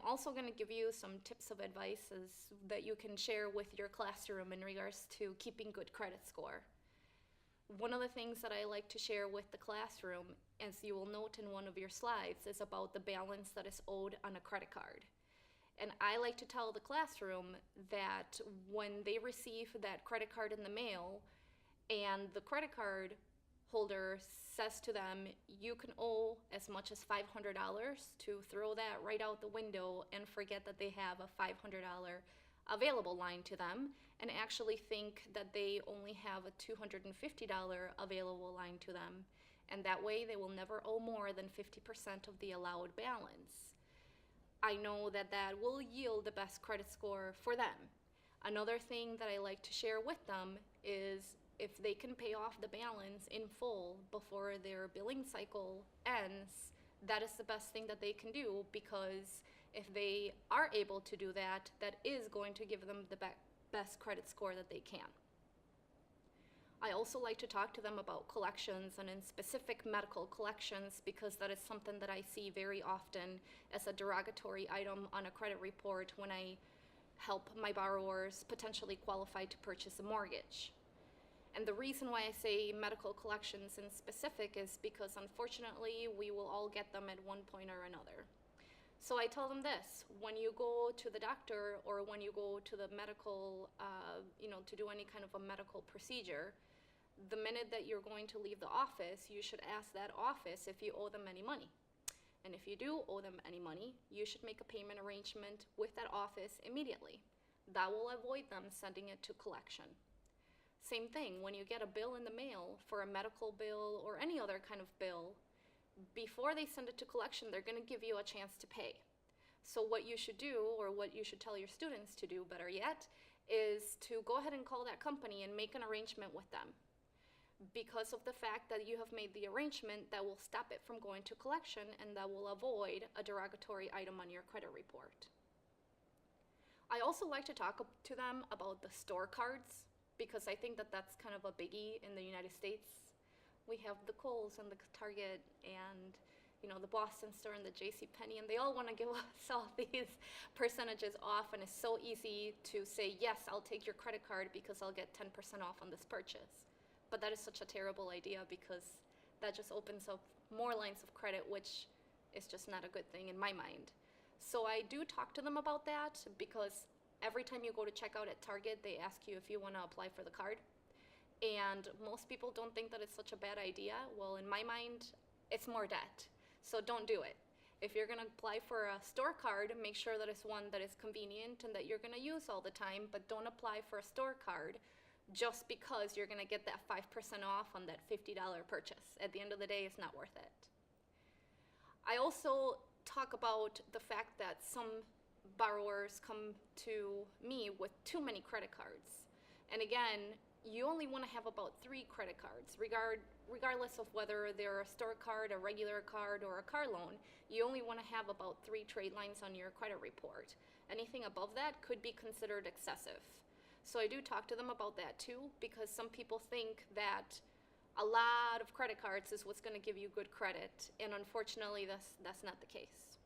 also going to give you some tips of advice that you can share with your classroom in regards to keeping good credit score. One of the things that I like to share with the classroom, as you will note in one of your slides, is about the balance that is owed on a credit card. And I like to tell the classroom that when they receive that credit card in the mail and the credit card holder says to them, you can owe as much as $500, to throw that right out the window and forget that they have a $500 available line to them and actually think that they only have a $250 available line to them. And that way they will never owe more than 50% of the allowed balance. I know that that will yield the best credit score for them. Another thing that I like to share with them is if they can pay off the balance in full before their billing cycle ends, that is the best thing that they can do, because if they are able to do that, that is going to give them the best credit score that they can. I also like to talk to them about collections, and in specific medical collections, because that is something that I see very often as a derogatory item on a credit report when I help my borrowers potentially qualify to purchase a mortgage. And the reason why I say medical collections in specific is because unfortunately we will all get them at one point or another. So I tell them this: when you go to the doctor or when you go to the medical, to do any kind of a medical procedure, the minute that you're going to leave the office, you should ask that office if you owe them any money. And if you do owe them any money, you should make a payment arrangement with that office immediately. That will avoid them sending it to collection. Same thing, when you get a bill in the mail for a medical bill or any other kind of bill, before they send it to collection, they're going to give you a chance to pay. So what you should do, or what you should tell your students to do, better yet, is to go ahead and call that company and make an arrangement with them. Because of the fact that you have made the arrangement, that will stop it from going to collection, and that will avoid a derogatory item on your credit report. I also like to talk to them about the store cards, because I think that that's kind of a biggie in the United States. We have the Kohl's and the Target and the Boston store and the JCPenney, and they all want to give us all these percentages off, and it's so easy to say, yes, I'll take your credit card because I'll get 10% off on this purchase. But that is such a terrible idea, because that just opens up more lines of credit, which is just not a good thing in my mind. So I do talk to them about that, because every time you go to check out at Target, they ask you if you want to apply for the card. And most people don't think that it's such a bad idea. Well, in my mind, it's more debt. So don't do it. If you're going to apply for a store card, make sure that it's one that is convenient and that you're going to use all the time, but don't apply for a store card just because you're going to get that 5% off on that $50 purchase. At the end of the day, it's not worth it. I also talk about the fact that some borrowers come to me with too many credit cards. And again, you only want to have about 3 credit cards, regardless of whether they're a store card, a regular card, or a car loan. You only want to have about 3 trade lines on your credit report. Anything above that could be considered excessive. So I do talk to them about that too, because some people think that a lot of credit cards is what's going to give you good credit, and unfortunately that's not the case.